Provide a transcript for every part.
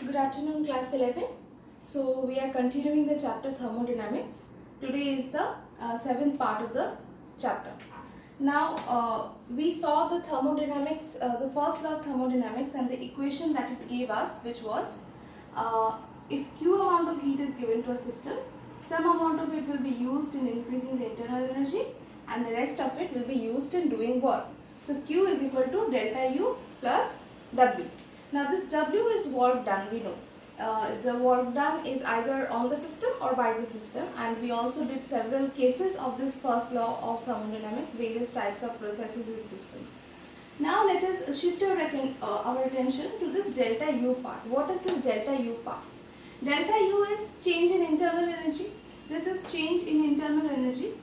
Good afternoon, class 11. So, we are continuing the chapter thermodynamics. Today is the seventh part of the chapter. Now, we saw the thermodynamics, the first law of thermodynamics and the equation that it gave us, which was if Q amount of heat is given to a system, some amount of it will be used in increasing the internal energy and the rest of it will be used in doing work. So, Q is equal to delta U plus W. Now this W is work done, we know. The work done is either on the system or by the system, and we also did several cases of this first law of thermodynamics, various types of processes in systems. Now let us shift our attention to this delta U part. What is this delta U part? Delta U is change in internal energy. This is change in internal energy.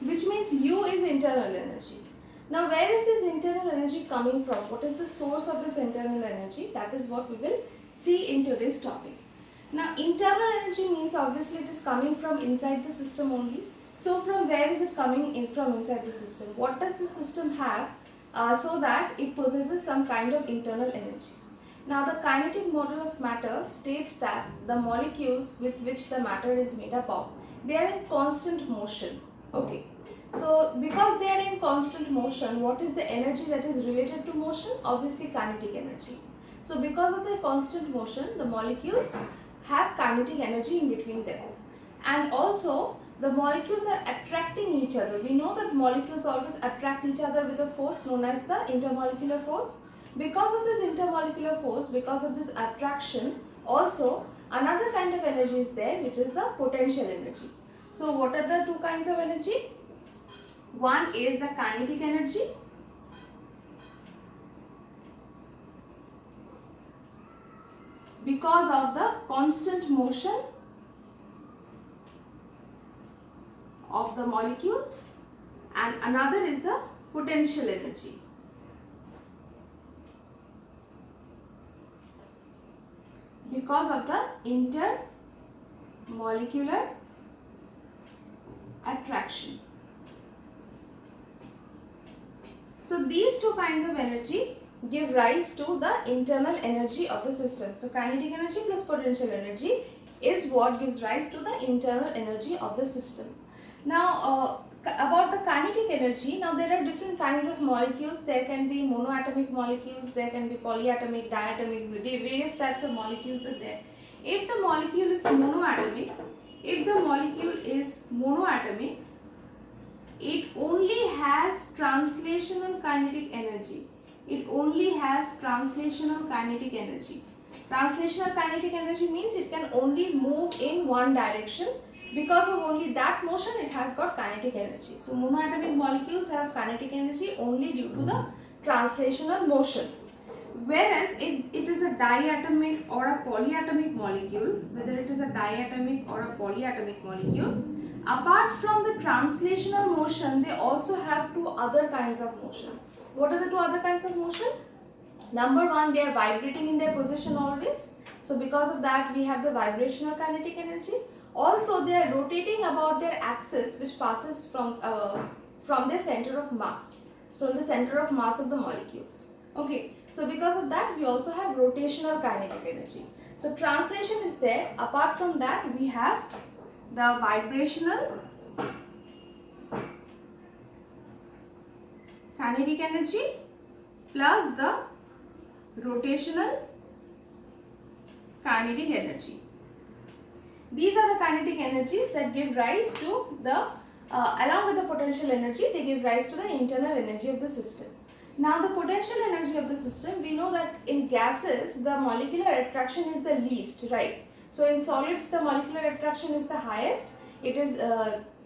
Which means U is internal energy. Now where is this internal energy coming from? What is the source of this internal energy? That is what we will see in today's topic. Now internal energy means obviously it is coming from inside the system only. So from where is it coming in from inside the system? What does the system have so that it possesses some kind of internal energy? Now the kinetic model of matter states that the molecules with which the matter is made up of, they are in constant motion. Okay. So because they are in constant motion, what is the energy that is related to motion? Obviously kinetic energy. So because of their constant motion, the molecules have kinetic energy in between them. And also the molecules are attracting each other. We know that molecules always attract each other with a force known as the intermolecular force. Because of this intermolecular force, because of this attraction, also another kind of energy is there, which is the potential energy. So what are the two kinds of energy? One is the kinetic energy because of the constant motion of the molecules, and another is the potential energy because of the intermolecular attraction. So these two kinds of energy give rise to the internal energy of the system. So kinetic energy plus potential energy is what gives rise to the internal energy of the system. Now about the kinetic energy, now there are different kinds of molecules. There can be monoatomic molecules, there can be polyatomic, diatomic, various types of molecules are there. If the molecule is monoatomic, it only has translational kinetic energy. It only has translational kinetic energy. Translational kinetic energy means it can only move in one direction. Because of only that motion, it has got kinetic energy. So monoatomic molecules have kinetic energy only due to the translational motion. Whereas if it is a diatomic or a polyatomic molecule, whether it is a diatomic or a polyatomic molecule, apart from the translational motion, they also have two other kinds of motion. What are the two other kinds of motion? Number one, they are vibrating in their position always. So because of that, we have the vibrational kinetic energy. Also, they are rotating about their axis, which passes from their center of mass, from the center of mass of the molecules. Okay, so because of that, we also have rotational kinetic energy. So translation is there. Apart from that, we have the vibrational kinetic energy plus the rotational kinetic energy. These are the kinetic energies that give rise to the, along with the potential energy, they give rise to the internal energy of the system. Now the potential energy of the system, we know that in gases, the molecular attraction is the least, right? So in solids, the molecular attraction is the highest. It is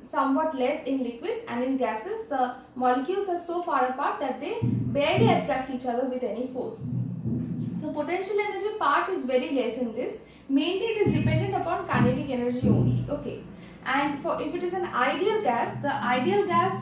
somewhat less in liquids, and in gases, the molecules are so far apart that they barely attract each other with any force. So potential energy part is very less in this. Mainly it is dependent upon kinetic energy only. Okay. And for if it is an ideal gas,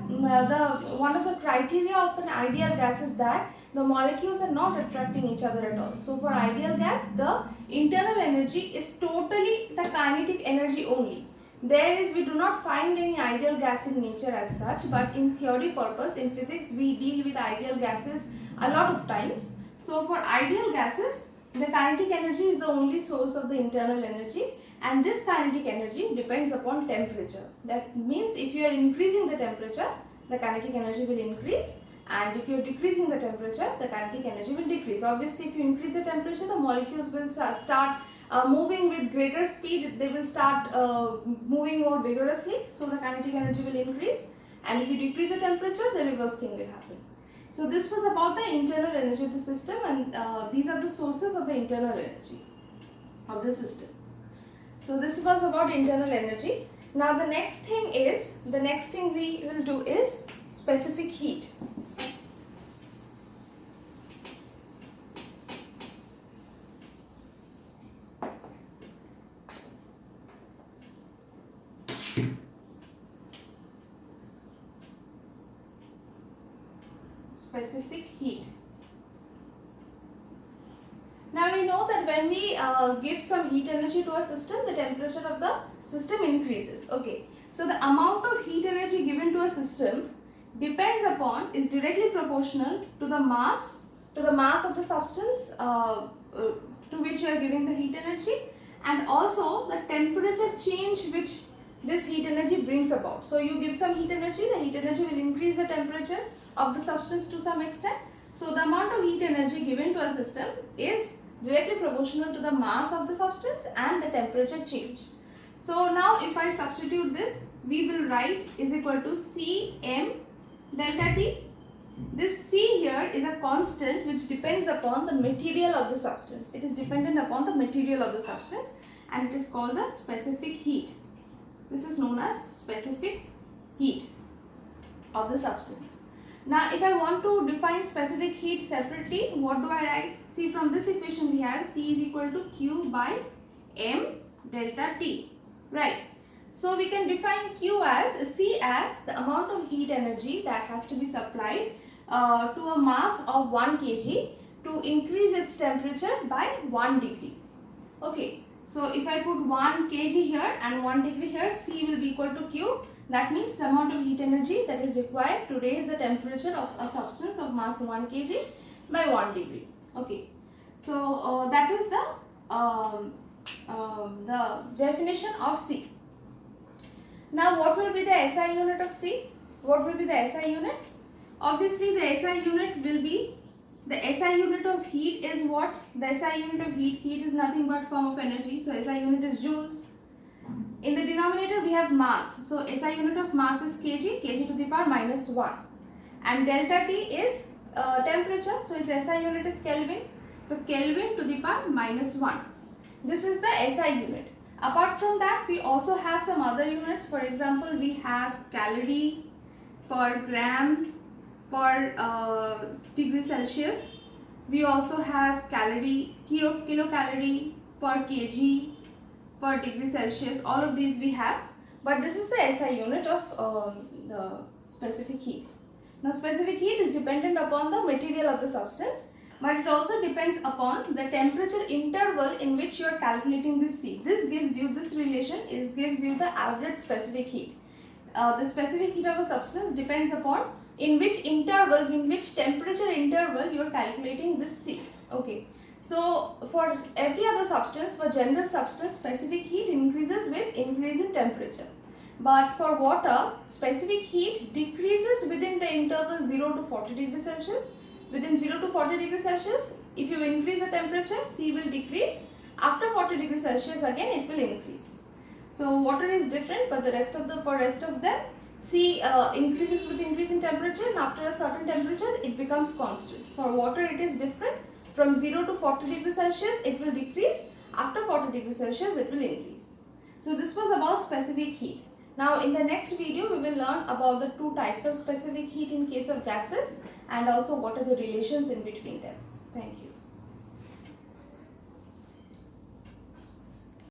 one of the criteria of an ideal gas is that the molecules are not attracting each other at all. So for ideal gas, the internal energy is totally the kinetic energy only. there is, we do not find any ideal gas in nature as such, but in theory purpose, in physics, we deal with ideal gases a lot of times. So for ideal gases, the kinetic energy is the only source of the internal energy, and this kinetic energy depends upon temperature. That means if you are increasing the temperature, the kinetic energy will increase, and if you are decreasing the temperature, the kinetic energy will decrease. Obviously, if you increase the temperature, the molecules will start moving with greater speed, they will start moving more vigorously, so the kinetic energy will increase, and if you decrease the temperature, the reverse thing will happen. So this was about the internal energy of the system, and these are the sources of the internal energy of the system. So this was about internal energy. Now the next thing we will do is specific heat. Specific heat. Now we know that when we give some heat energy to a system, the temperature of the system increases. Okay, so the amount of heat energy given to a system is directly proportional to the mass of the substance to which you are giving the heat energy, and also the temperature change which this heat energy brings about. So you give some heat energy, the heat energy will increase the temperature of the substance to some extent. So the amount of heat energy given to a system is directly proportional to the mass of the substance and the temperature change. So now if I substitute this, we will write is equal to Cm delta T. This C here is a constant which depends upon the material of the substance. It is dependent upon the material of the substance, and it is called the specific heat. This is known as specific heat of the substance. Now if I want to define specific heat separately, what do I write? See, from this equation we have C is equal to Q by M delta T, right? So we can define C as the amount of heat energy that has to be supplied to a mass of 1 kg to increase its temperature by 1 degree. Okay, so if I put 1 kg here and 1 degree here, C will be equal to Q. That means the amount of heat energy that is required to raise the temperature of a substance of mass 1 kg by 1 degree. Okay, so that is the definition of C. Now what will be the SI unit of C? What will be the SI unit? Obviously the SI unit will be, the SI unit of heat is what? The SI unit of heat is nothing but form of energy, so SI unit is joules. In the denominator we have mass, so SI unit of mass is kg to the power minus 1, and delta T is temperature, so its SI unit is Kelvin, so Kelvin to the power minus 1. This is the SI unit. Apart from that, we also have some other units. For example, we have calorie per gram per degree Celsius. We also have kilocalorie per kg per degree Celsius. All of these we have, but this is the SI unit of the specific heat. Now specific heat is dependent upon the material of the substance, but it also depends upon the temperature interval in which you are calculating this C. This gives you, this relation gives you the average specific heat. The specific heat of a substance depends upon in which interval, in which temperature interval you are calculating this C. Okay. So for every other substance, for general substance, specific heat increases with increase in temperature. But for water, specific heat decreases within the interval 0 to 40 degrees Celsius. Within 0 to 40 degrees Celsius, if you increase the temperature, C will decrease. After 40 degrees Celsius, again it will increase. So water is different, but for rest of them, C increases with increase in temperature, and after a certain temperature, it becomes constant. For water, it is different. From 0 to 40 degrees Celsius, it will decrease. After 40 degrees Celsius, it will increase. So this was about specific heat. Now in the next video, we will learn about the two types of specific heat in case of gases, and also what are the relations in between them. Thank you.